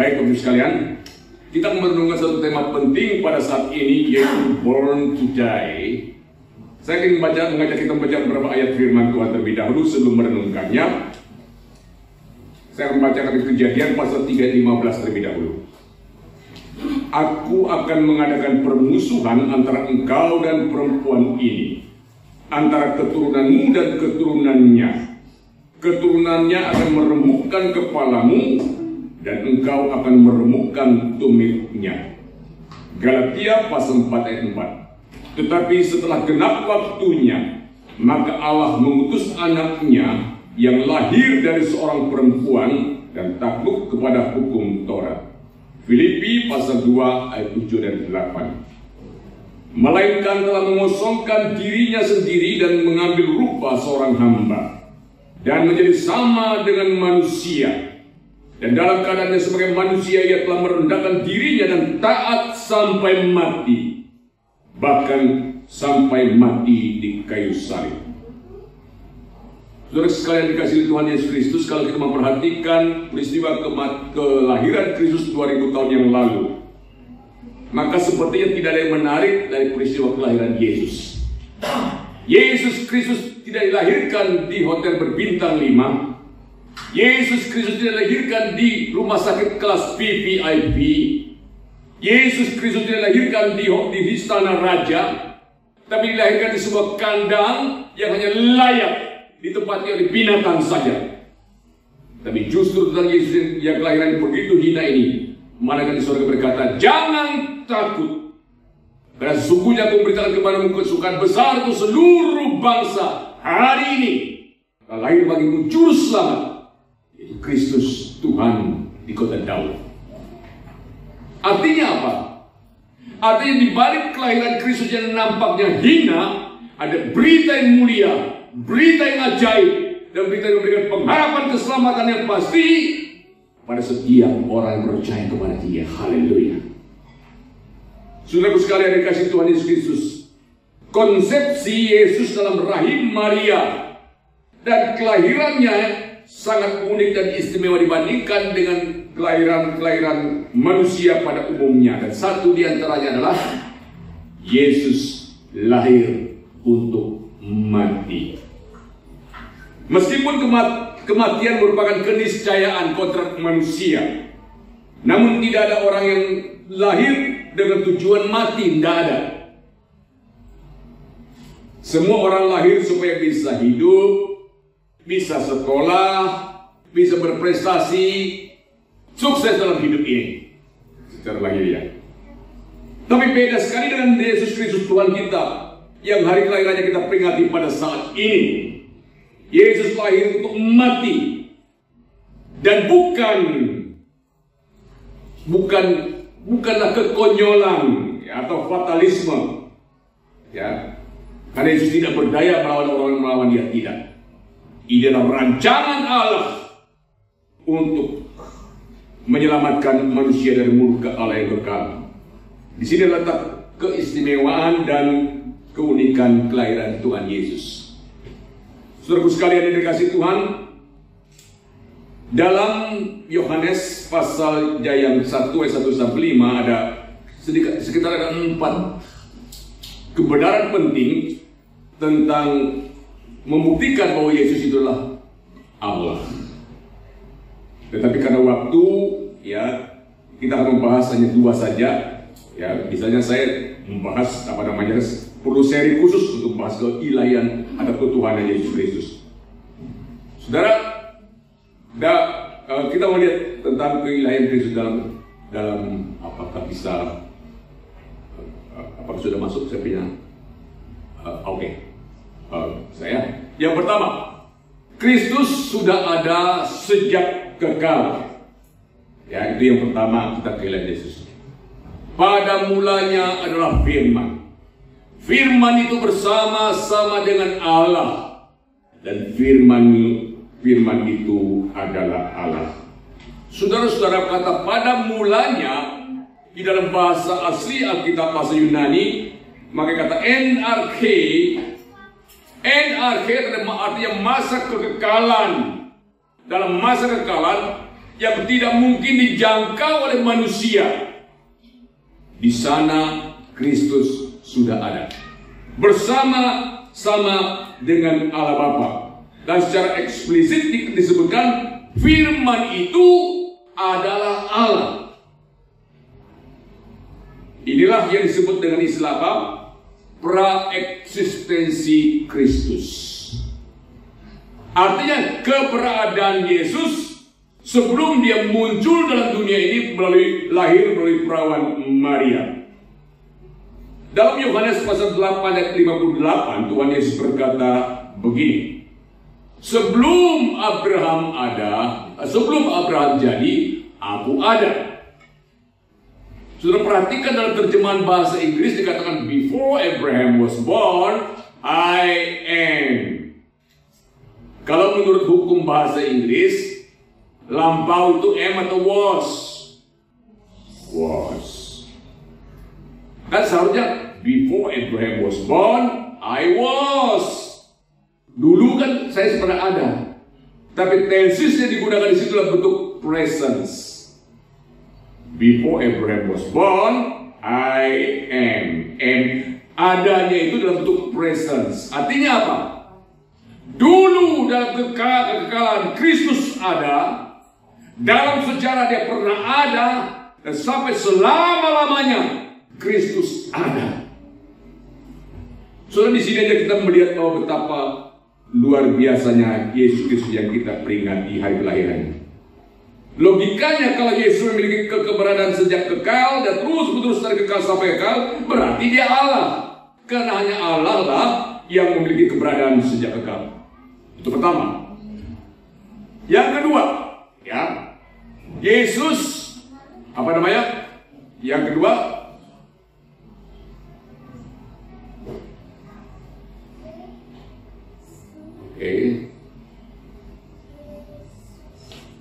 Baik Bapak Ibu sekalian, kita merenungkan satu tema penting pada saat ini, yaitu Born to Die. Saya ingin mengajak kita membaca beberapa ayat firman Tuhan terlebih dahulu sebelum merenungkannya. Saya akan membacakan Kejadian pasal 3:15 terlebih dahulu. Aku akan mengadakan permusuhan antara engkau dan perempuan ini, antara keturunanmu dan keturunannya. Keturunannya akan meremukkan kepalamu, dan engkau akan meremukkan tumitnya. Galatia pasal 4 ayat 4. Tetapi setelah genap waktunya, maka Allah mengutus anaknya yang lahir dari seorang perempuan dan takluk kepada hukum Taurat. Filipi pasal 2 ayat 7 dan 8. Melainkan telah mengosongkan dirinya sendiri dan mengambil rupa seorang hamba, dan menjadi sama dengan manusia. Dan dalam keadaannya sebagai manusia, ia telah merendahkan dirinya dan taat sampai mati, bahkan sampai mati di kayu salib. Saudara sekalian dikasihi Tuhan Yesus Kristus, kalau kita memperhatikan peristiwa kelahiran Kristus 2000 tahun yang lalu, maka sepertinya tidak ada yang menarik dari peristiwa kelahiran Yesus. Yesus Kristus tidak dilahirkan di hotel berbintang 5. Yesus Kristus tidak dilahirkan di rumah sakit kelas VVIP. Yesus Kristus tidak dilahirkan di istana raja, tapi dilahirkan di sebuah kandang yang hanya layak ditempati oleh binatang saja. Tapi justru tentang Yesus yang kelahiran begitu hina ini, malaikat di surga berkata, "Jangan takut, karena sesungguhnya aku memberitakan kepadamu kesukaan besar untuk seluruh bangsa. Hari ini lahir bagimu juru selamat, yaitu Kristus Tuhan di kota Daud." Artinya apa? Artinya di balik kelahiran Kristus yang nampaknya hina, ada berita yang mulia, berita yang ajaib, dan berita yang memberikan pengharapan keselamatan yang pasti pada setiap orang yang percaya kepada Dia. Haleluya. Saudaraku sekalian yang dikasihi Tuhan Yesus Kristus, konsepsi Yesus dalam rahim Maria dan kelahirannya sangat unik dan istimewa dibandingkan dengan kelahiran manusia pada umumnya. Dan satu di antaranya adalah Yesus lahir untuk mati. Meskipun kematian merupakan keniscayaan kontrak manusia, namun tidak ada orang yang lahir dengan tujuan mati, tidak ada. Semua orang lahir supaya bisa hidup, bisa sekolah, bisa berprestasi, sukses dalam hidup ini secara lahiriah. Tapi beda sekali dengan Yesus Kristus Tuhan kita yang hari kelahirannya kita peringati pada saat ini. Yesus lahir untuk mati, dan bukanlah kekonyolan ya, atau fatalisme ya, karena Yesus tidak berdaya melawan orang yang melawan Dia, tidak. Ini adalah rancangan Allah untuk menyelamatkan manusia dari murka Allah yang kekal. Di sini letak keistimewaan dan keunikan kelahiran Tuhan Yesus. Saudaraku sekalian yang dikasihi Tuhan, dalam Yohanes pasal yang 1 ayat 1 sampai 5 ada sekitar ada 4 kebenaran penting tentang membuktikan bahwa Yesus itulah Allah. Tetapi karena waktu, ya kita akan membahas hanya 2 saja. Ya, misalnya saya membahas perlu seri khusus untuk membahas keilahian atau ketuhanan Yesus Kristus. Saudara, kita melihat tentang keilahian Kristus dalam apakah sudah masuk saya punya? Saya yang pertama, Kristus sudah ada sejak kekal. Ya, itu yang pertama kita keilahian Yesus. Pada mulanya adalah firman. Firman itu bersama-sama dengan Allah, dan firman itu adalah Allah. Saudara-saudara, kata pada mulanya di dalam bahasa asli Alkitab bahasa Yunani, maka kata NRK artinya masa kekekalan. Dalam masa kekekalan yang tidak mungkin dijangkau oleh manusia. Di sana Kristus sudah ada, bersama-sama dengan Allah Bapa. Dan secara eksplisit disebutkan firman itu adalah Allah. Inilah yang disebut dengan istilah apa? Praeksistensi Kristus. Artinya keberadaan Yesus sebelum dia muncul dalam dunia ini melalui perawan Maria. Dalam Yohanes pasal 8 ayat 58, Tuhan Yesus berkata begini. Sebelum Abraham jadi, aku ada. Sudah perhatikan dalam terjemahan bahasa Inggris dikatakan before Abraham was born, I am. Kalau menurut hukum bahasa Inggris, lampau itu am atau was? Was. Kan seharusnya before Abraham was born, I was. Dulu kan saya pernah ada. Tapi tensisnya digunakan di situ dalam bentuk presence. Before Abraham was born, I am. And adanya itu dalam bentuk presence. Artinya apa? Dulu dalam kekekalan Kristus ada. Dalam sejarah dia pernah ada. Dan sampai selama-lamanya Kristus ada. Soalnya di sini aja kita melihat bahwa betapa luar biasanya Yesus Kristus yang kita peringati hari kelahirannya. Logikanya kalau Yesus memiliki keberadaan sejak kekal dan terus-menerus dari kekal sampai kekal, berarti dia Allah. Karena hanya Allah lah yang memiliki keberadaan sejak kekal. Itu pertama. Yang kedua, ya, Yesus apa namanya? Yang kedua,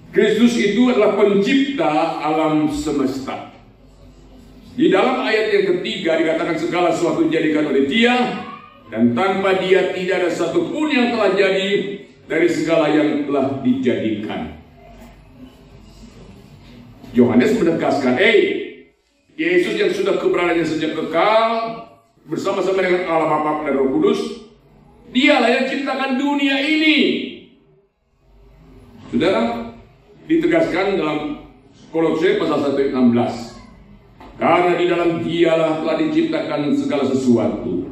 Kristus itu adalah pencipta alam semesta. Di dalam ayat yang ketiga dikatakan segala sesuatu dijadikan oleh Dia, dan tanpa Dia tidak ada satupun yang telah jadi dari segala yang telah dijadikan. Yohanes menegaskan, Yesus yang sudah keberadaannya sejak kekal bersama-sama dengan Allah Bapa dan Roh Kudus, Dialah yang ciptakan dunia ini. Saudara, ditegaskan dalam Kolose pasal 1 ayat 16. Karena di dalam Dialah telah diciptakan segala sesuatu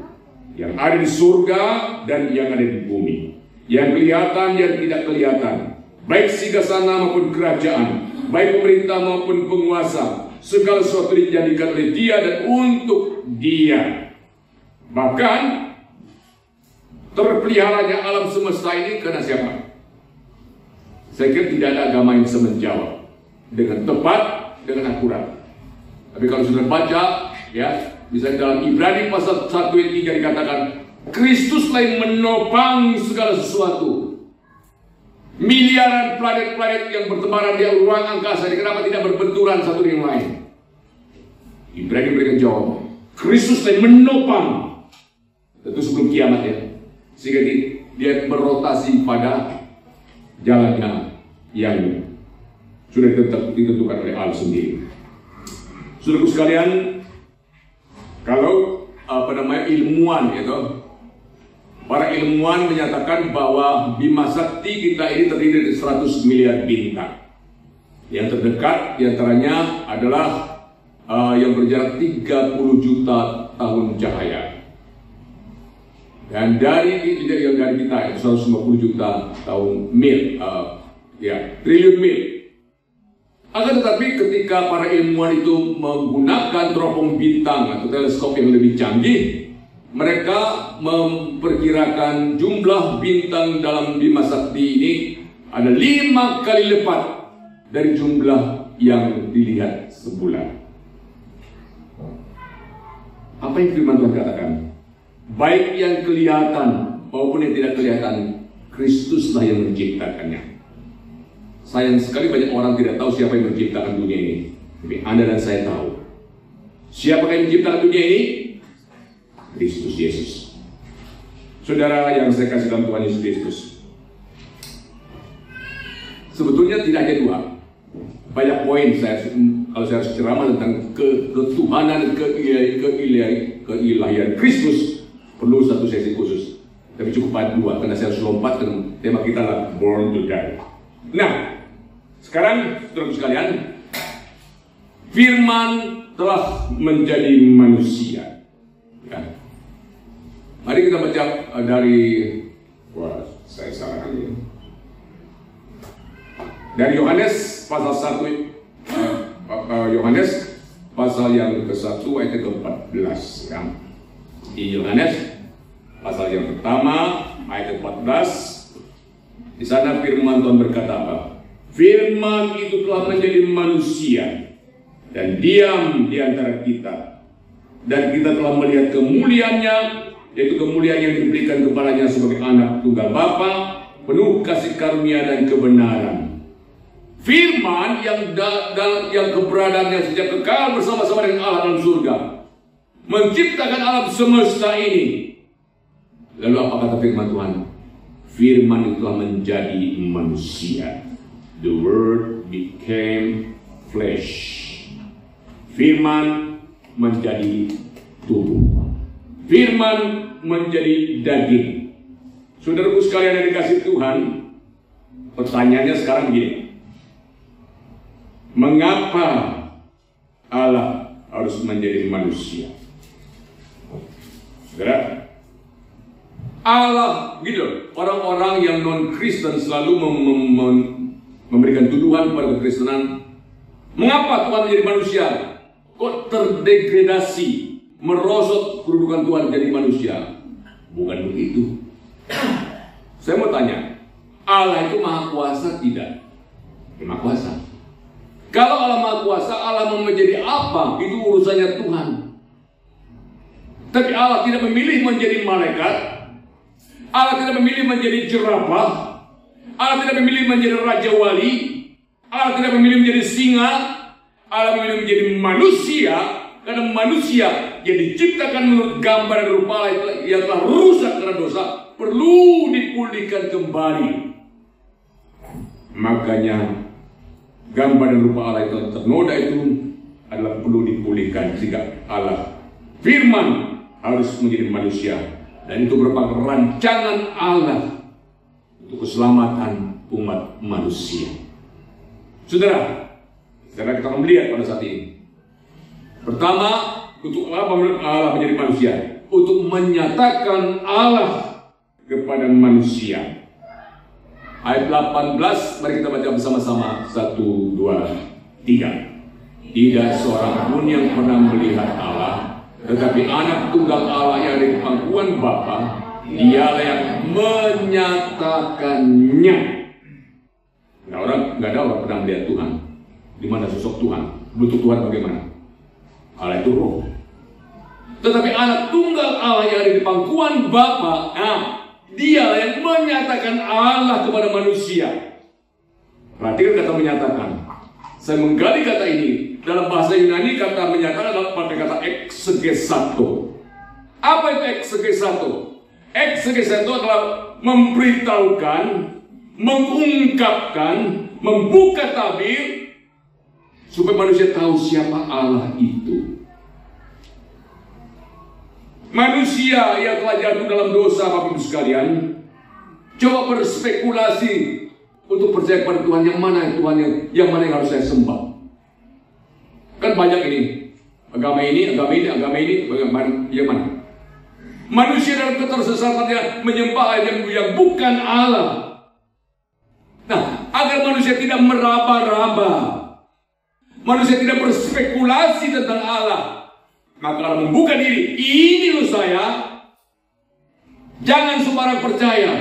yang ada di surga dan yang ada di bumi, yang kelihatan yang tidak kelihatan, baik singasana maupun kerajaan, baik pemerintah maupun penguasa, segala sesuatu dijadikan oleh Dia dan untuk Dia. Bahkan terpeliharanya alam semesta ini karena siapa? Saya kira tidak ada agama yang bisa menjawab dengan tepat, dengan akurat. Tapi kalau sudah baca, ya, misalnya dalam Ibrani pasal 1 ayat 3 dikatakan, Kristuslah yang menopang segala sesuatu. Miliaran planet-planet yang bertebaran di ruang angkasa, kenapa tidak berbenturan satu dengan lain? Ibrani memberikan jawaban, Kristuslah yang menopang. Tentu sebelum kiamat ya, sehingga dia berotasi pada jalannya yang sudah ditentukan oleh Allah sendiri. Saudaraku sekalian, kalau ilmuwan gitu, para ilmuwan menyatakan bahwa Bima Sakti kita ini terdiri dari 100 miliar bintang. Yang terdekat diantaranya adalah yang berjarak 30 juta tahun cahaya. Dan dari kita itu 150 juta tahun triliun mil. Akan tetapi ketika para ilmuwan itu menggunakan teropong bintang atau teleskop yang lebih canggih, mereka memperkirakan jumlah bintang dalam Bima Sakti ini ada 5 kali lipat dari jumlah yang dilihat sebulan. Apa yang firman Tuhan katakan? Baik yang kelihatan maupun yang tidak kelihatan, Kristuslah yang menciptakannya. Sayang sekali banyak orang tidak tahu siapa yang menciptakan dunia ini. Tapi Anda dan saya tahu. Siapa yang menciptakan dunia ini? Kristus Yesus. Saudara yang saya kasih dalam Tuhan Yesus Kristus, sebetulnya tidak hanya 2. banyak poin kalau saya harus ceramah tentang ketuhanan, keilahian Kristus, perlu satu sesi khusus. Tapi cukup dua, karena saya harus lompat ke tema kita lah, Born to Die. Nah, sekarang saudara sekalian, Firman telah menjadi manusia. Ya. Mari kita baca dari, saya salah kali. Dari Yohanes pasal 1, Yohanes pasal yang ke-1 ayat ke-14. Ya. Di Yohanes pasal yang pertama ayat ke-14, di sana firman Tuhan berkata apa? Firman itu telah menjadi manusia dan diam di antara kita, dan kita telah melihat kemuliaannya, yaitu kemuliaan yang diberikan kepadanya sebagai anak tunggal Bapa, penuh kasih karunia dan kebenaran. Firman yang keberadaannya sejak kekal bersama-sama dengan Allah dalam surga, menciptakan alam semesta ini. Lalu apa kata firman Tuhan? Firman itu telah menjadi manusia. The Word became flesh. Firman menjadi tubuh. Firman menjadi daging. Saudaraku sekalian yang dikasih Tuhan, pertanyaannya sekarang gini. Mengapa Allah harus menjadi manusia? Saudara, Allah, gitu, orang-orang yang non-Kristen selalu memberikan tuduhan pada kekristenan. Mengapa Tuhan menjadi manusia? Kok terdegradasi, merosot kedudukan Tuhan jadi manusia? Bukan begitu. Saya mau tanya, Allah itu maha kuasa tidak? Maha kuasa. Kalau Allah maha kuasa, Allah mau menjadi apa? Itu urusannya Tuhan. Tapi Allah tidak memilih menjadi malaikat. Allah tidak memilih menjadi jerapah. Allah tidak memilih menjadi raja wali. Allah tidak memilih menjadi singa. Allah memilih menjadi manusia. Karena manusia yang diciptakan menurut gambar dan rupa Allah yang telah rusak karena dosa, perlu dipulihkan kembali. Makanya gambar dan rupa Allah yang ternoda itu adalah perlu dipulihkan, sehingga Allah Firman harus menjadi manusia, dan itu merupakan rancangan Allah untuk keselamatan umat manusia. Saudara, kita akan melihat pada saat ini. Pertama, untuk apa Allah menjadi manusia? Untuk menyatakan Allah kepada manusia. Ayat 18, mari kita baca bersama-sama. 1, 2, 3. Tidak seorang pun yang pernah melihat Allah, tetapi anak tunggal Allah yang dari pangkuan Bapa, dialah yang menyatakannya. Nggak ada orang pernah melihat Tuhan. Di mana sosok Tuhan? Bentuk Tuhan bagaimana? Allah itu roh. Tetapi anak tunggal Allah yang ada di pangkuan Bapa, dia yang menyatakan Allah kepada manusia. Perhatikan kata menyatakan. Saya menggali kata ini. Dalam bahasa Yunani kata menyatakan adalah pakai kata exegesato. Apa itu exegesato? Exegesato adalah memberitahukan, mengungkapkan, membuka tabir supaya manusia tahu siapa Allah itu. Manusia yang telah jatuh dalam dosa, Bapak Ibu sekalian, coba berspekulasi untuk percaya pada Tuhan yang mana yang harus saya sembah. Kan banyak ini, agama ini, yang mana? Manusia dalam ketersesatannya menyembah yang bukan Allah. Nah, agar manusia tidak meraba-raba, manusia tidak berspekulasi tentang Allah, maka Allah membuka diri. Ini loh saya. Jangan sembarang percaya.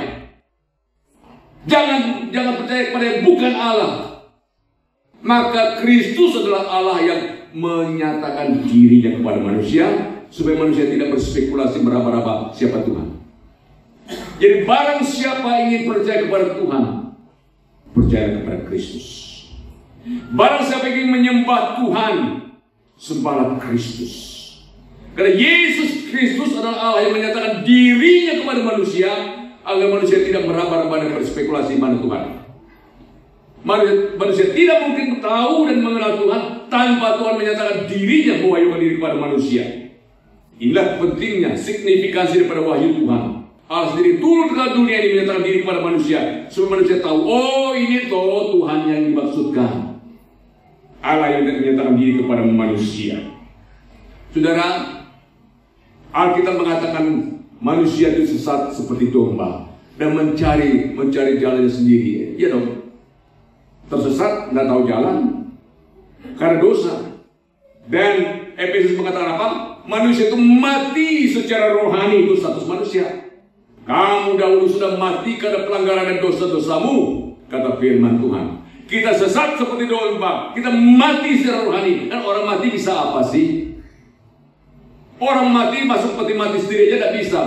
Jangan percaya kepada yang bukan Allah. Maka Kristus adalah Allah yang menyatakan dirinya kepada manusia, supaya manusia tidak berspekulasi meraba-raba siapa Tuhan. Jadi barang siapa ingin percaya kepada Tuhan, percaya kepada Kristus. Barang siapa ingin menyembah Tuhan, sembahlah Kristus. Karena Yesus Kristus adalah Allah yang menyatakan dirinya kepada manusia, agar manusia tidak meraba-raba dan berspekulasi mana Tuhan. Manusia tidak mungkin tahu dan mengenal Tuhan tanpa Tuhan menyatakan dirinya mewahyukan diri kepada manusia. Inilah pentingnya, signifikansi daripada wahyu Tuhan. Allah sendiri turun ke dunia ini menyatakan diri kepada manusia, supaya manusia tahu, oh ini toh Tuhan yang dimaksudkan. Allah yang menyatakan diri kepada manusia. Saudara, Alkitab mengatakan manusia itu sesat seperti domba dan mencari jalannya sendiri. Ya dong. Tersesat, tidak tahu jalan karena dosa. Dan Efesus mengatakan apa? Manusia itu mati secara rohani, itu status manusia. Kamu dahulu sudah mati karena pelanggaran dan dosa-dosamu, kata firman Tuhan. Kita sesat seperti domba, kita mati secara rohani. Dan orang mati bisa apa sih? Orang mati masuk peti mati sendiri aja tidak bisa.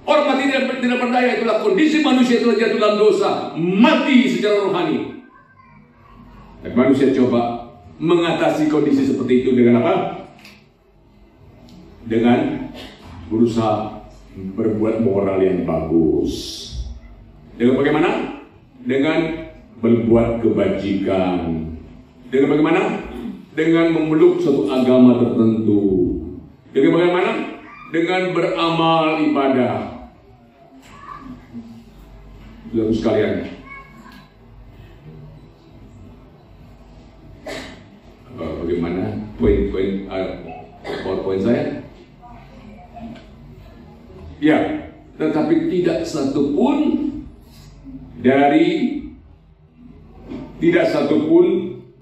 Orang mati tidak berdaya, itulah kondisi manusia, itulah jatuh dalam dosa, mati secara rohani. Dan manusia coba mengatasi kondisi seperti itu dengan apa? Dengan berusaha berbuat moral yang bagus. Dengan bagaimana? Dengan berbuat kebajikan. Dengan bagaimana? Dengan memeluk suatu agama tertentu. Dengan bagaimana? Dengan beramal ibadah. Saudara sekalian, bagaimana poin saya? Ya, tetapi tidak satupun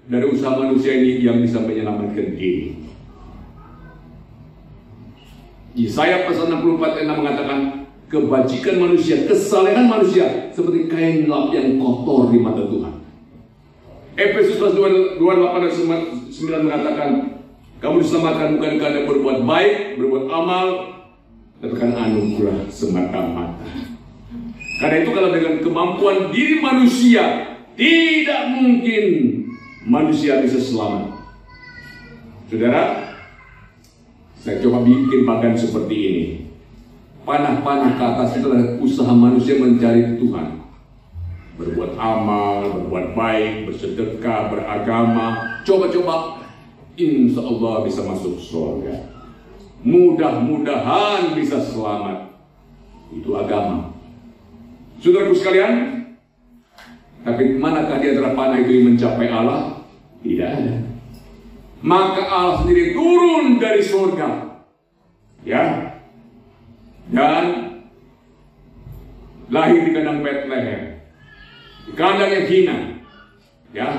dari usaha manusia ini yang bisa menyelamatkan diri. Yesaya pasal 64 ayat 6 mengatakan, kebajikan manusia, kesalehan manusia seperti kain lap yang kotor di mata Tuhan. Efesus pasal 28 ayat 9 mengatakan, kamu diselamatkan bukan karena berbuat baik, berbuat amal, tapi karena anugerah semata-mata. Karena itu kalau dengan kemampuan diri manusia, tidak mungkin manusia bisa selamat. Saudara, saya coba bikin bagan seperti ini. Panah-panah ke atas itu adalah usaha manusia mencari Tuhan. Berbuat amal, berbuat baik, bersedekah, beragama. Coba-coba, insya Allah bisa masuk surga. Mudah-mudahan bisa selamat. Itu agama. Saudaraku sekalian, tapi manakah di antara panah itu yang mencapai Allah? Tidak ada. Maka Allah sendiri turun dari surga. Ya. Dan lahir di kandang Bethlehem, di kandang yang hina, ya.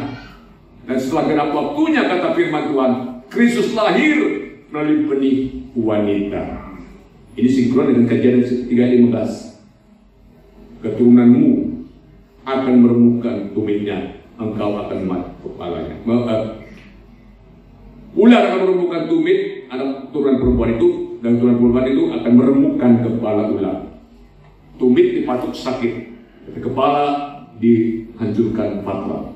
Dan setelah genap waktunya, kata firman Tuhan, Kristus lahir melalui benih wanita. Ini sinkron dengan Kejadian 3:15. Keturunanmu akan meremukkan tumitnya, engkau akan mati kepalanya. Ular akan meremukkan tumit anak keturunan perempuan itu, dan keturunan perempuan itu akan meremukkan kepala ular. Tumit dipatuk sakit, tapi kepala dihancurkan fatal.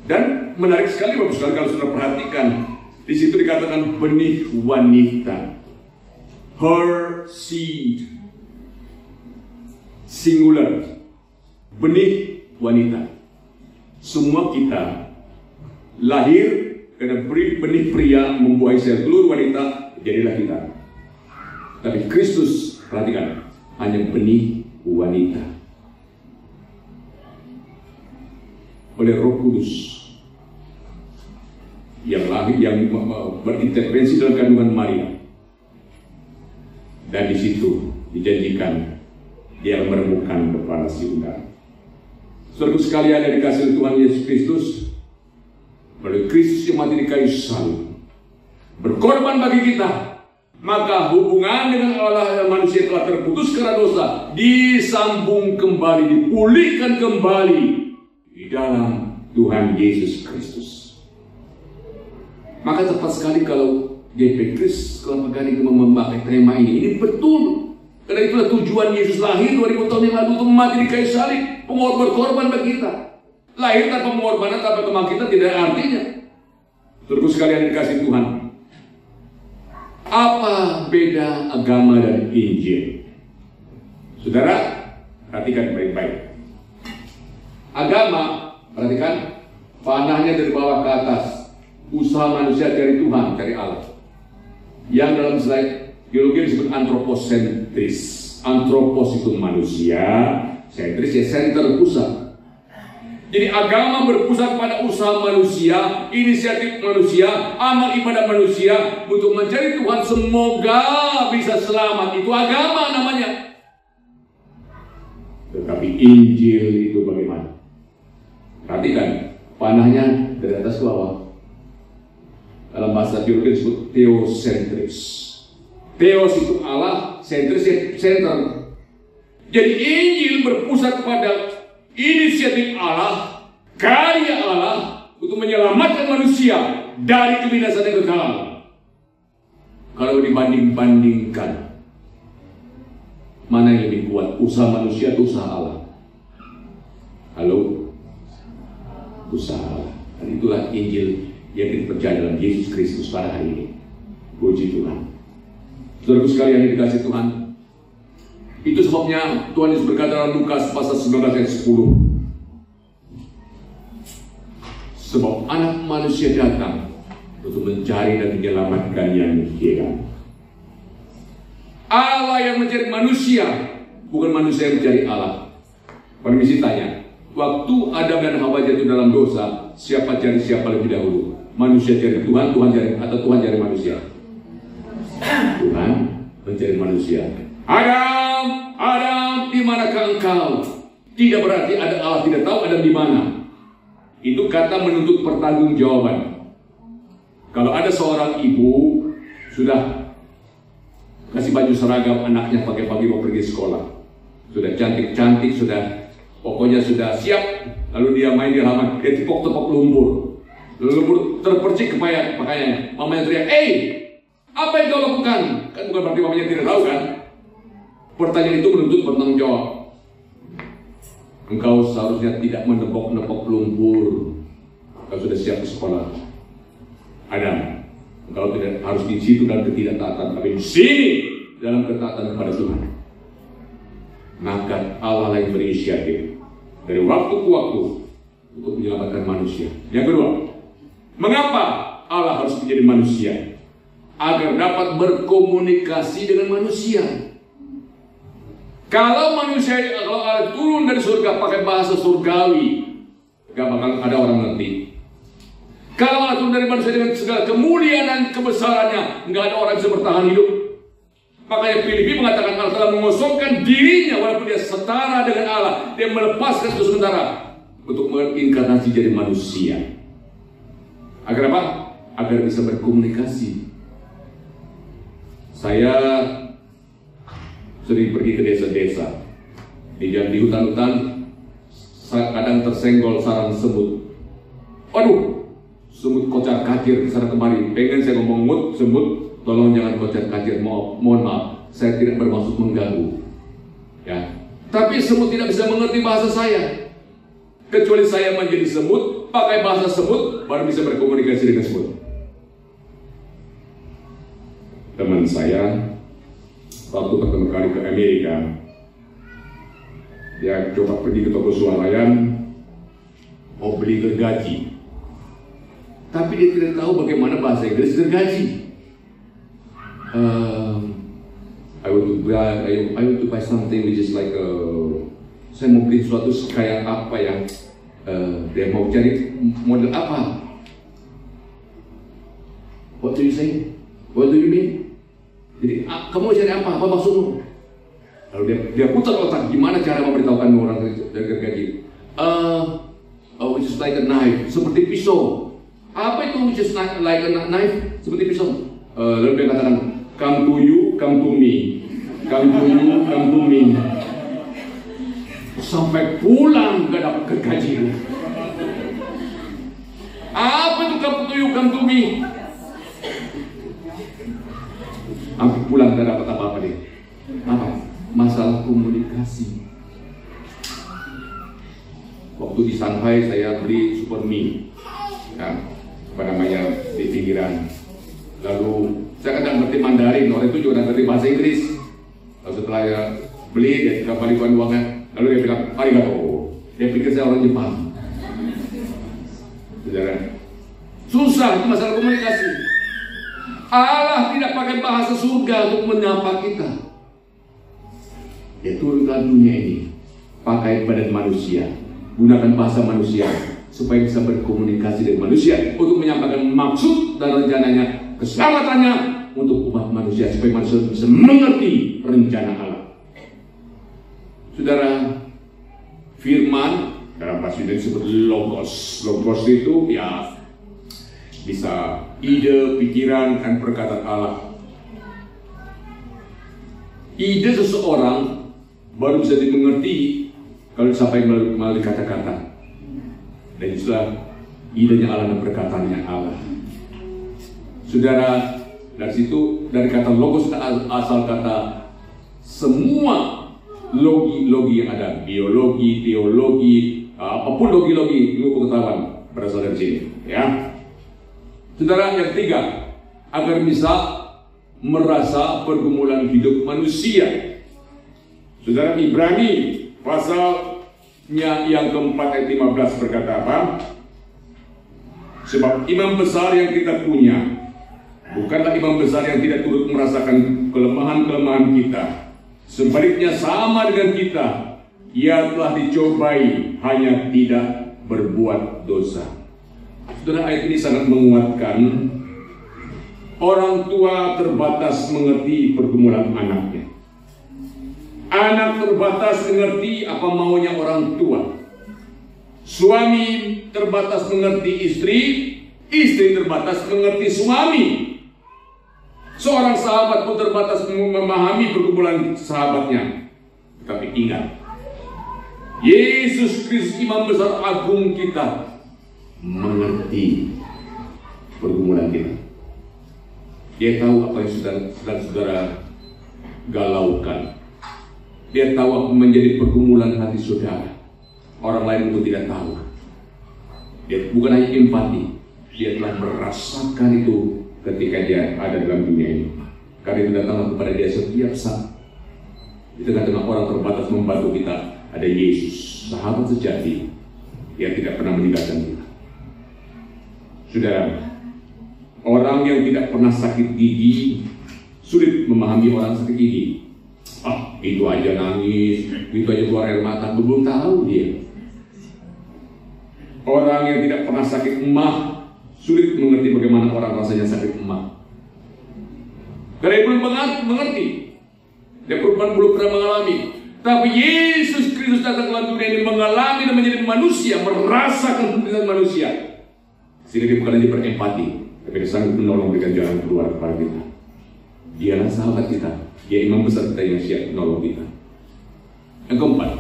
Dan menarik sekali Bapak Saudara kalau sudah perhatikan, di situ dikatakan benih wanita, her seed, singular, benih wanita. Semua kita lahir karena benih pria membuahi sel telur wanita, jadilah kita. Tapi Kristus, perhatikan, hanya benih wanita. Oleh Roh Kudus yang lahir, yang berintervensi dalam kandungan Maria, dan di situ dijanjikan dia meremukkan kepala si ular. Saudara sekalian yang dikasihi Tuhan Yesus Kristus, melalui Kristus yang mati di kayu salib, berkorban bagi kita, maka hubungan dengan Allah dan manusia telah terputus karena dosa, disambung kembali, dipulihkan kembali di dalam Tuhan Yesus Kristus. Maka tepat sekali kalau GP Kris Kelapa Gading memakai tema ini. Ini betul, karena itulah tujuan Yesus lahir 2000 tahun yang lalu, untuk mati di kayu salib, berkorban bagi kita. Lahir tanpa pengorbanan, tanpa kebangkitan tidak ada artinya. Terus sekalian dikasih Tuhan, apa beda agama dan Injil? Saudara, perhatikan baik-baik. Agama, perhatikan, panahnya dari bawah ke atas. Usaha manusia cari Tuhan, cari Allah. Yang dalam slide geologi disebut antroposentris. Antropos itu manusia, sentris ya center, pusat. Jadi agama berpusat pada usaha manusia, inisiatif manusia, amal ibadah manusia untuk mencari Tuhan, semoga bisa selamat. Itu agama namanya. Tetapi Injil itu bagaimana? Perhatikan, panahnya dari atas ke bawah. Dalam bahasa teologi disebut theosentris. Theos itu Allah, sentris ya center. Jadi Injil berpusat pada inisiatif Allah, karya Allah untuk menyelamatkan manusia dari kebinasan yang kekal. Kalau dibanding-bandingkan, mana yang lebih kuat, usaha manusia atau usaha Allah? Halo? Usaha Allah. Dan itulah Injil yang kita percaya dalam Yesus Kristus pada hari ini. Puji Tuhan. Saudaraku sekalian yang dikasih Tuhan, itu sebabnya Tuhan Yesus berkata dalam Lukas pasal 19 ayat 10, sebab anak manusia datang untuk mencari dan menyelamatkan yang hilang. Allah yang mencari manusia, bukan manusia yang mencari Allah. Permisi tanya, waktu Adam dan Hawa jatuh dalam dosa, siapa cari siapa lebih dahulu? Manusia cari Tuhan, Tuhan cari, atau Tuhan cari manusia? Tuhan mencari manusia. Adam, di manakah engkau? Tidak berarti ada Allah tidak tahu Adam di mana. Itu kata menuntut pertanggungjawaban. Kalau ada seorang ibu sudah kasih baju seragam anaknya pagi-pagi mau pergi sekolah, sudah cantik-cantik, sudah pokoknya sudah siap, lalu dia main di halaman, dia tepok-tepok lumpur, lumpur terpercik ke pakaiannya. Mamanya teriak, apa yang kau lakukan? Kan bukan berarti mamanya tidak tahu kan? Pertanyaan itu menuntut bertanggung jawab. Engkau seharusnya tidak menepok-nepok lumpur. Engkau sudah siap ke sekolah. Adam, engkau tidak harus di situ dalam ketidaktaatan, tapi di sini dalam ketaatan kepada Tuhan. Maka Allah yang berinisiatif dari waktu ke waktu untuk menyelamatkan manusia. Yang kedua, mengapa Allah harus menjadi manusia? Agar dapat berkomunikasi dengan manusia. Kalau Allah turun dari surga pakai bahasa surgawi, gak bakal ada orang ngerti. Kalau Allah turun dari manusia dengan segala kemuliaan dan kebesarannya, gak ada orang bisa bertahan hidup. Makanya Filipi mengatakan Allah telah mengosongkan dirinya walaupun dia setara dengan Allah. Dia melepaskan itu sementara untuk menginkarnasi jadi manusia. Agar apa? Agar bisa berkomunikasi. Saya sering pergi ke desa-desa. Di hutan-hutan kadang tersenggol sarang semut. Waduh, semut kocar kacir kesana kemari. Pengen saya ngomong semut, tolong jangan kocar kacir. Mohon maaf, saya tidak bermaksud mengganggu. Ya, tapi semut tidak bisa mengerti bahasa saya. Kecuali saya menjadi semut, pakai bahasa semut, baru bisa berkomunikasi dengan semut. Teman saya waktu pertama kali ke Amerika, dia coba pergi ke toko swalayan mau beli gergaji, tapi dia tidak tahu bagaimana bahasa Inggris gergaji. I want to buy something which is like saya mau beli sesuatu kayak apa yang dia mau cari model apa. What do you say? What do you mean? Jadi kamu cari apa? Apa maksudmu? Lalu dia putar otak, gimana cara memberitahukan orang dari gergaji? Which is like a knife, seperti pisau. Apa itu which is like a knife, seperti pisau? Lalu dia katakan, come to you, come to me, come to you, come to me. Sampai pulang gak dapat gergaji. Apa itu come to you, come to me? Sampai pulang gak dapat apa-apa deh. Apa? Masalah komunikasi. Waktu di Shanghai saya beli super mie, apa namanya, di pinggiran. Lalu saya kadang ngerti Mandarin, orang itu juga ngerti bahasa Inggris. Lalu setelah ya beli, dia kembalikan uangnya. Lalu dia bilang, arigato. Dia pikir saya orang Jepang. Saudara, susah itu masalah komunikasi. Allah tidak pakai bahasa surga untuk menyapa kita. Dia turunkan dunia ini, pakai badan manusia, gunakan bahasa manusia supaya bisa berkomunikasi dengan manusia untuk menyampaikan maksud dan rencananya, keselamatannya untuk umat manusia supaya manusia bisa mengerti rencana Allah. Saudara, firman dalam bahasa Yunani disebut logos. Logos itu ya bisa ide, pikiran, dan perkataan Allah. Ide seseorang baru bisa dimengerti kalau disampaikan melalui kata-kata. Dan itulah idenya Allah dan perkataannya Allah. Saudara, dari situ, dari kata logos asal kata semua logi yang ada, biologi, teologi, apapun logi-logi ilmu pengetahuan berasal dari sini, ya. Saudara, yang ketiga, agar bisa merasa pergumulan hidup manusia. Saudara, Ibrani pasalnya yang keempat ayat 15 berkata apa? Sebab imam besar yang kita punya bukanlah imam besar yang tidak turut merasakan kelemahan-kelemahan kita. Sebaliknya sama dengan kita, ia telah dicobai, hanya tidak berbuat dosa. Saudara, ayat ini sangat menguatkan. Orang tua terbatas mengerti pergumulan anaknya. Anak terbatas mengerti apa maunya orang tua. Suami terbatas mengerti istri, istri terbatas mengerti suami. Seorang sahabat pun terbatas memahami pergumulan sahabatnya. Tapi ingat, Yesus Kristus imam besar agung kita mengerti pergumulan kita. Dia tahu apa yang sedang saudara galaukan. Dia tahu apa menjadi pergumulan hati saudara. Orang lain pun tidak tahu. Dia bukan hanya empati, dia telah merasakan itu ketika dia ada dalam dunia ini. Karena itu datanglah kepada dia setiap saat. Di tengah-tengah orang terbatas membantu kita, ada Yesus, sahabat sejati, yang tidak pernah meninggalkan kita. Saudara, orang yang tidak pernah sakit gigi sulit memahami orang sakit gigi. Itu aja nangis, itu aja keluar air mata, belum tahu dia. Orang yang tidak pernah sakit emah sulit mengerti bagaimana orang rasanya sakit emah. Karena dia belum mengerti, dia belum pernah mengalami. Tapi Yesus Kristus datang ke dunia ini mengalami dan menjadi manusia, merasakan penderitaan manusia, sehingga dia bukan hanya berempati, tapi dia sanggup menolong dengan jalan keluar kepada kita. Dialah sahabat kita, dia imam besar kita yang siap menolong kita. Yang keempat,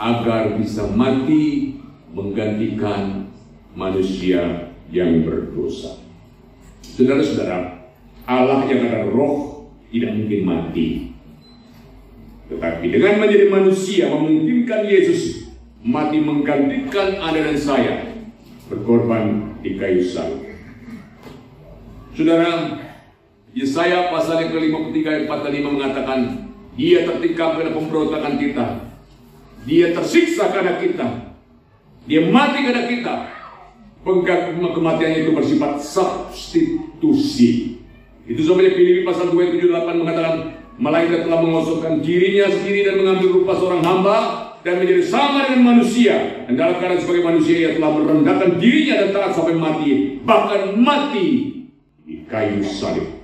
agar bisa mati menggantikan manusia yang berdosa. Saudara-saudara, Allah yang ada roh tidak mungkin mati. Tetapi dengan menjadi manusia memungkinkan Yesus mati menggantikan Anda dan saya berkorban di kayu salib. Saudara, Yesaya pasal yang ke-53 ayat 4-5 mengatakan, Dia tertikam karena pemberontakan kita, Dia tersiksa karena kita, Dia mati karena kita. Kematiannya itu bersifat substitusi. Itu sampai Filipi pasal 2 ayat 7-8 mengatakan, malaikat telah mengosongkan dirinya sendiri dan mengambil rupa seorang hamba dan menjadi sama dengan manusia. Dan dalam keadaan sebagai manusia ia telah merendahkan dirinya dan taat sampai mati, bahkan mati di kayu salib.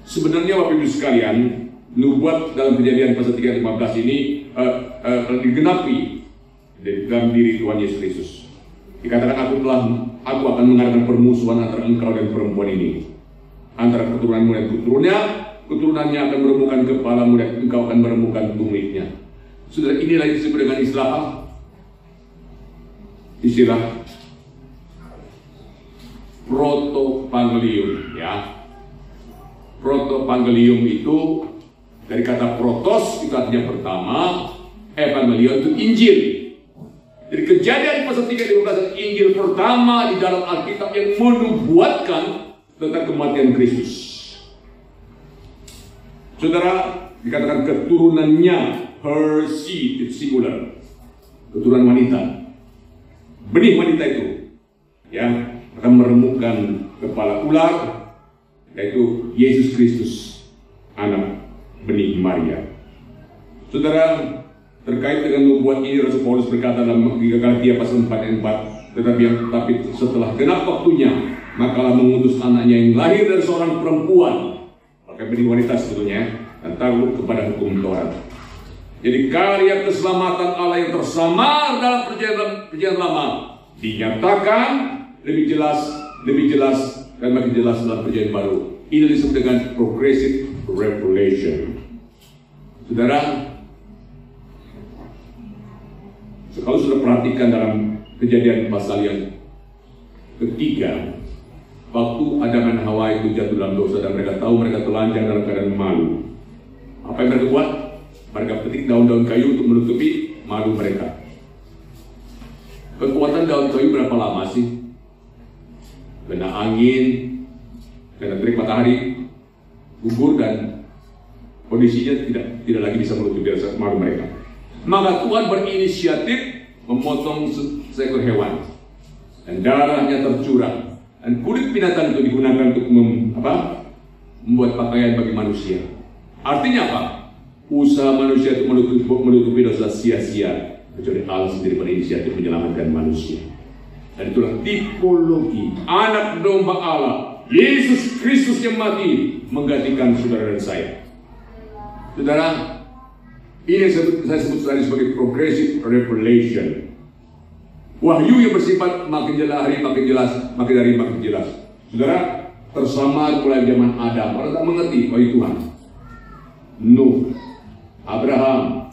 Sebenarnya Bapak Ibu sekalian, nubuat dalam Kejadian pasal 3:15 ini digenapi dalam diri Tuhan Yesus Kristus. Dikatakan aku akan mengadakan permusuhan antara engkau dan perempuan ini, antara keturunanmu dan keturunannya akan meremukkan kepalamu dan engkau akan meremukkan tumitnya. Saudara, inilah yang disebut dengan istilah protopangelium, ya. Protopangelium itu dari kata protos, itu artinya pertama, evangelion itu Injil. Jadi Kejadian pasal 3:15 Injil pertama di dalam Alkitab yang menubuatkan tentang kematian Kristus. Saudara, dikatakan keturunannya, her seed, itu singular. keturunan wanita. Benih wanita itu ya akan meremukkan kepala ular, yaitu Yesus Kristus, anak benih Maria. Saudara, terkait dengan nubuat ini Rasul Paulus berkata dalam Galatia pasal 4 ayat 4, tetapi setelah genap waktunya, makalah mengutus anaknya yang lahir dari seorang perempuan, pakai benih wanita sebetulnya, dan takluk kepada hukum Taurat. Jadi karya keselamatan Allah yang tersamar dalam perjanjian lama dinyatakan lebih jelas dan makin jelas dalam perjanjian baru. Ini disebut dengan progressive revelation. Saudara, kalau sudah perhatikan dalam Kejadian pasal yang ketiga, waktu Adam dan Hawa itu jatuh dalam dosa dan mereka tahu mereka telanjang dalam keadaan malu. Apa yang mereka buat? Mereka petik daun-daun kayu untuk menutupi malu mereka. Kekuatan daun kayu berapa lama sih? Kena angin, kena terik matahari, gugur, dan kondisinya tidak lagi bisa menutupi rasa malu mereka. Maka Tuhan berinisiatif memotong seekor hewan dan darahnya tercurah, dan kulit binatang itu digunakan untuk membuat pakaian bagi manusia. Artinya apa? Usaha manusia itu menutupi dosa sia-sia, kecuali Allah sendiri berinisiatif menyelamatkan manusia. Dan itulah tipologi anak domba Allah, Yesus Kristus yang mati menggantikan saudara dan saya. Saudara, ini yang saya sebut tadi sebagai progressive revelation. Wahyu yang bersifat makin jelas hari makin jelas, makin hari makin jelas. Saudara, tersamar mulai zaman Adam. Orang tak mengerti bagi Tuhan. Nuh, Abraham,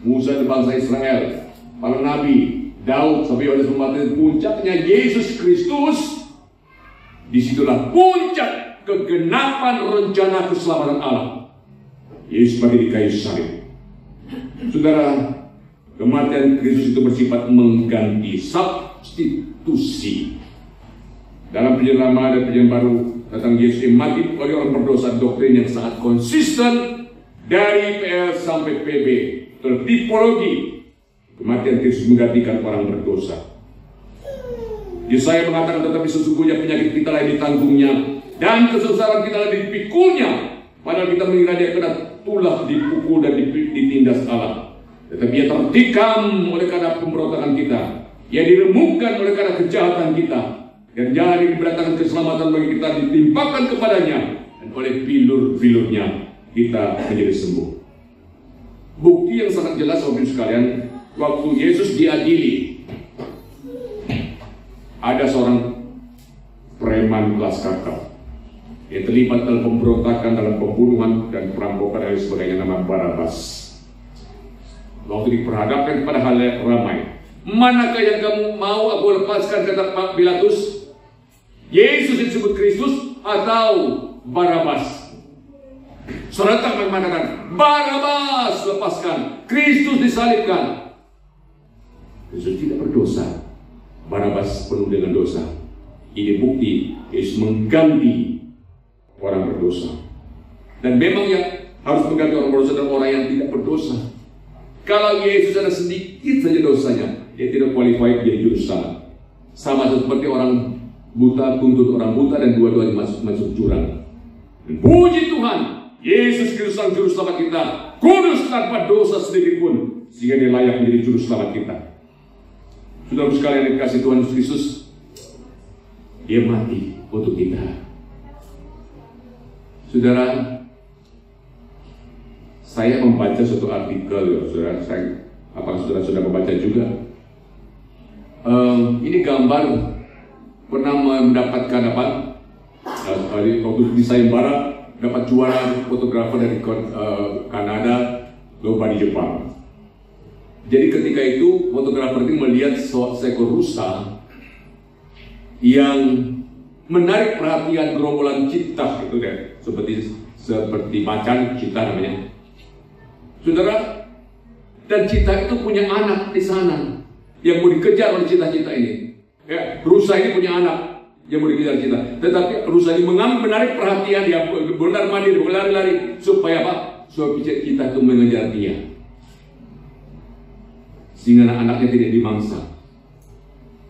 Musa dan bangsa Israel, para nabi, Daud sampai oleh pembaptisan, puncaknya Yesus Kristus. Disitulah puncak kegenapan rencana keselamatan Allah. Yesus mati di kayu salib. Saudara, kematian Kristus itu bersifat mengganti, substitusi. Dalam perjanjian lama dan perjanjian baru, datang Yesus yang mati bagi orang berdosa, doktrin yang sangat konsisten dari PL sampai PB. Tipologi kematian Kristus menggantikan orang berdosa. Yesaya mengatakan, tetapi sesungguhnya penyakit kita lah ditanggungnya dan kesesaran kita lah dipikulnya. Padahal kita mengira dia kena tulah, dipukul dan ditindas Allah. Tetapi ia tertikam oleh karena pemberontakan kita. Ia diremukkan oleh karena kejahatan kita. Dan jadi diberatakan keselamatan bagi kita ditimpakan kepadanya. Dan oleh bilur-bilurnya kita menjadi sembuh. Bukti yang sangat jelas, Bapak Ibu sekalian, waktu Yesus diadili, ada seorang preman kelas kakap yang terlibat dalam pemberontakan, dalam pembunuhan dan perampokan dan sebagainya, nama Barabas. Waktu diperhadapkan kepada halayak ramai, manakah yang kamu mau aku lepaskan, kata Pak Pilatus? Yesus disebut Kristus atau Barabas? Serentak mengatakan, Barabas lepaskan, Kristus disalibkan. Yesus tidak berdosa, Barabas penuh dengan dosa. Ini bukti Yesus mengganti orang berdosa. Dan memang yang harus mengganti orang berdosa adalah orang yang tidak berdosa. Kalau Yesus ada sedikit saja dosanya, dia tidak qualified menjadi juru selamat. Sama seperti orang buta tuntut orang buta dan dua-duanya masuk jurang. Dan puji Tuhan, Yesus Kristus sang juru selamat kita, kudus tanpa dosa sedikit pun, sehingga dia layak menjadi juru selamat kita. Saudara sekalian yang dikasihi Tuhan Yesus Kristus, dia mati untuk kita. Saudara, saya membaca suatu artikel, ya, saudara. Apakah saudara sudah membaca juga? Ini gambar pernah mendapatkan waktu di sayembara dapat juara fotografer dari Kanada, lomba di Jepang. Jadi ketika itu fotografer itu melihat seekor rusa yang menarik perhatian gerombolan cita, itu deh, seperti macan cita namanya. Saudara, dan cita itu punya anak di sana yang mau dikejar oleh cita-cita ini. Ya, rusa ini punya anak yang mau dikejar cita. Tetapi rusa ini menarik perhatian dia, benar mandiri, berlari-lari supaya apa? Supaya cita itu mengejar dia. sehingga anaknya tidak dimangsa.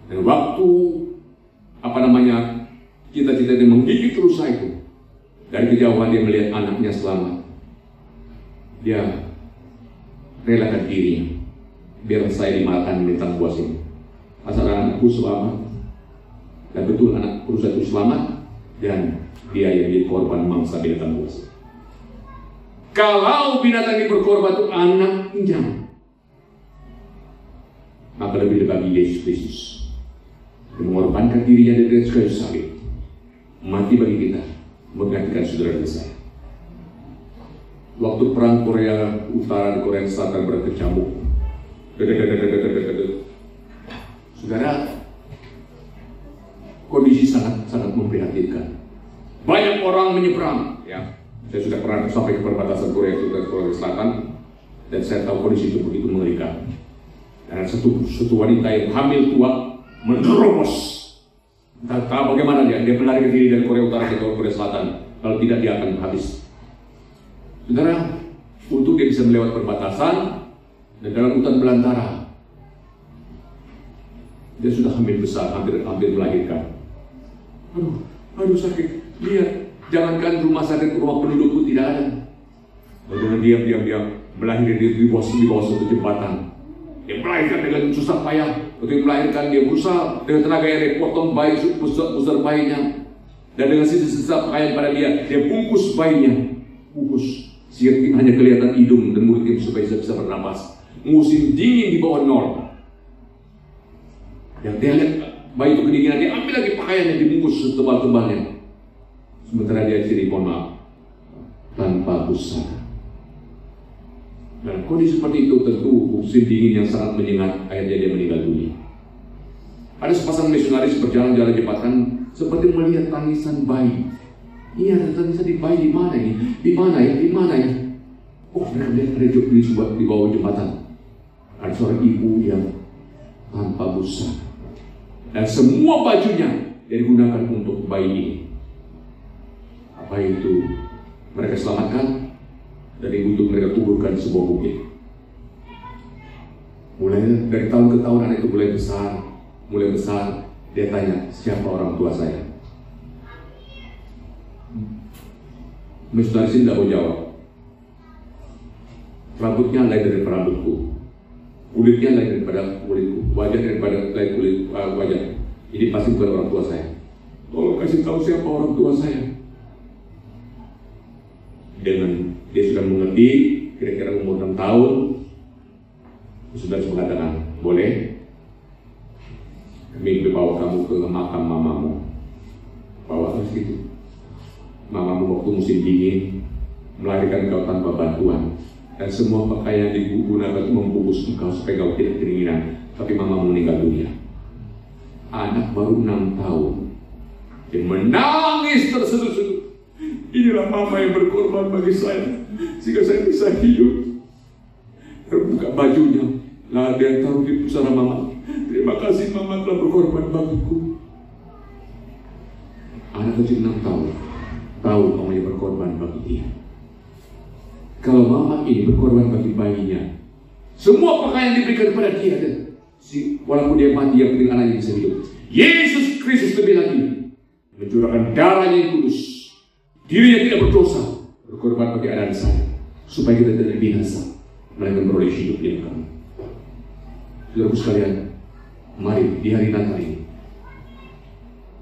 Dan waktu cita-cita dia menggigit rusa itu, dari kejauhan dia melihat anaknya selamat. Dia relakan dirinya, biar saya dimakan bintang buas ini. Asal anakku selamat, dan betul anak rusa itu selamat, dan dia yang jadi korban mangsa binatang buas. Kalau binatang ini berkorban itu anaknya, maka lebih bagi Yesus Kristus mengorbankan dirinya dari kayu salib, mati bagi kita, menggantikan saudara saya. Waktu perang Korea Utara dan Korea Selatan berkecamuk, saudara, kondisi sangat memprihatinkan. Banyak orang menyeberang, ya. Saya sudah pernah sampai ke perbatasan Korea Utara dan Korea Selatan, dan saya tahu kondisi itu begitu mengerikan. Dan satu wanita yang hamil tua menerobos. Entah bagaimana dia melarikan diri dari Korea Utara ke Korea Selatan. Kalau tidak, dia akan habis. Saudara, untuk dia bisa melewati perbatasan dan dalam hutan belantara, dia sudah hamil besar, hampir melahirkan. Aduh sakit. Lihat, jangankan rumah sakit, rumah penduduk pun tidak ada. Lalu diam melahirkan di bawah suatu jembatan. Dia melahirkan dengan susah payah. Waktu melahirkan, dia berusaha dengan tenaga yang potong bayi, pusar bayinya, dan dengan sisa-sisa pakaian pada dia bungkus bayinya, sehingga hanya kelihatan hidung dan mulutnya supaya bisa bernapas. Musim dingin di bawah nol. Yang dia lihat bayi itu kedinginan, dia ambil lagi pakaiannya, dibungkus setebal-tebalnya. Sementara dia sendiri, mohon maaf, tanpa busana. Dan kondisi seperti itu tentu musim dingin yang sangat menyengat, akhirnya dia meninggal dunia. Ada sepasang misionaris berjalan-jalan jembatan seperti melihat tangisan bayi. Ini ada tangisan di bayi di mana ini? Di mana ya? Oh, mereka lihat di bawah jembatan. Ada seorang ibu yang tanpa busana. Dan semua bajunya yang digunakan untuk bayi ini. Apa itu? Mereka selamatkan. Dan ibu itu mereka kuburkan di sebuah bukit. Mulai dari tahun ke tahun anak itu mulai besar. Dia tanya, siapa orang tua saya? Misionaris tidak mau jawab. Rambutnya lain dari rambutku, kulitnya lain daripada kulitku, wajah daripada lain kulit wajah. Ini pasti bukan orang tua saya. Tolong kasih tahu siapa orang tua saya. Dengan dia sudah mengerti, kira-kira umur 6 tahun, sudah mengatakan, boleh kami bawa kamu ke makam mamamu. Bawa terus gitu. Mamamu waktu musim dingin melahirkan kau tanpa bantuan, dan semua pakaian digunakan membungkus engkau supaya kau tidak kedinginan. Tapi mamamu meninggal dunia. Anak baru 6 tahun, dia menangis terseduh-seduh. Inilah mama yang berkorban bagi saya, sehingga saya bisa hidup. Terbuka bajunya, lah dia taruh di pusara mama. Terima kasih mama telah berkorban bagiku. Anak kecil 6 tahun, tahu mamanya berkorban bagi dia. Kalau mama ini berkorban bagi bayinya, semua pakaian diberikan kepada dia, dan walaupun dia mati, yang penting anaknya bisa hidup. Yesus Kristus lebih lagi mencurahkan darahnya yang kudus. Dirinya tidak berdosa, berkorban bagi anak saya, supaya kita tidak binasa, melainkan beroleh hidup yang kekal. Saudaraku sekalian, mari di hari Natal ini,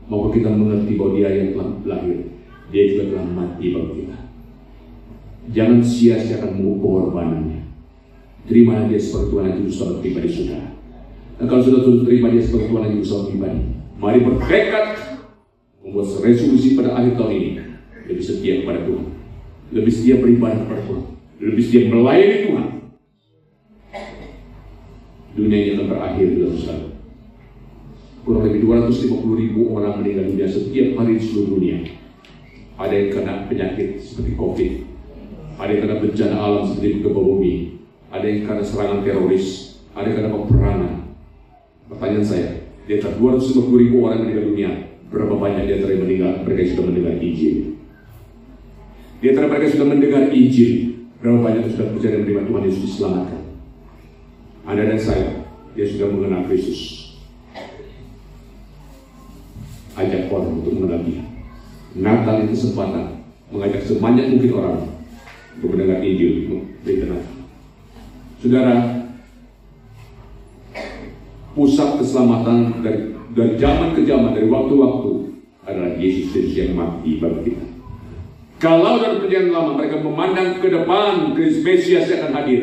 maupun kita mengerti bahwa Dia yang telah lahir, Dia juga telah mati bagi kita. Jangan sia-siakan pengorbanannya. Terimalah Dia seperti Tuhan dan Juru Selamat pribadi saudara. Dan kalau sudah terima Dia seperti Tuhan dan Juru Selamat pribadi, mari bertekad membuat resolusi pada akhir tahun ini. Lebih setia kepada Tuhan, lebih setia beribadah kepada Tuhan, lebih setia melayani Tuhan. Dunia ini akan berakhir dalam sekali. Kurang lebih 250.000 orang meninggal dunia setiap hari di seluruh dunia. Ada yang kena penyakit seperti COVID, ada yang kena bencana alam seperti gempa bumi, ada yang kena serangan teroris, ada yang kena peperangan. Pertanyaan saya, di antara 250.000 orang meninggal dunia, berapa banyak di antara yang meninggal mereka sudah mendengar Injil? Di antara mereka sudah mendengar Injil, berapa banyak sudah percaya menerima Tuhan Yesus diselamatkan? Anda dan saya, dia sudah mengenal Kristus. Ajak orang untuk mengenal Dia. Natal itu kesempatan mengajak sebanyak mungkin orang untuk mendengar Injil berita Natal. Saudara, pusat keselamatan dari zaman ke zaman, dari waktu-waktu adalah Yesus Kristus yang mati bagi kita. Kalau dalam perjanjian lama mereka memandang ke depan, Kristus Mesias yang akan hadir.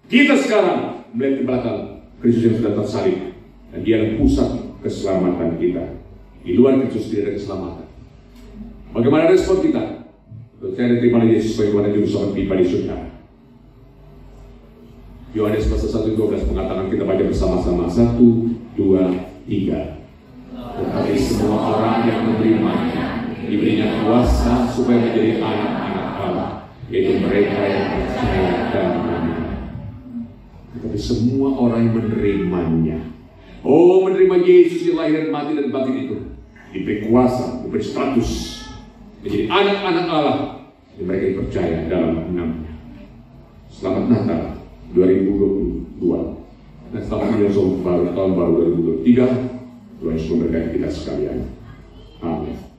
Kita sekarang melihat ke belakang, Kristus yang sudah tersalib, dan Dia adalah pusat keselamatan kita. Di luar Kristus tidak ada keselamatan. Bagaimana respon kita? Saya diterima oleh Yesus bagaimana juru selamat pribadi saudara. Yohanes pasal 1:12 mengatakan, kita baca bersama-sama, 1, 2, 3. Tetapi semua orang yang menerimanya diberinya kuasa supaya menjadi anak-anak Allah, yaitu mereka yang percaya dan beriman. Tetapi semua orang yang menerimanya, menerima Yesus yang lahir dan mati dan bangkit itu, diberi kuasa, diberi status menjadi anak-anak Allah, dan mereka yang percaya dalam namanya. Selamat Natal 2022 dan selamat tahun baru 2023. Tuhan Yesus memberkati kita sekalian. Amin.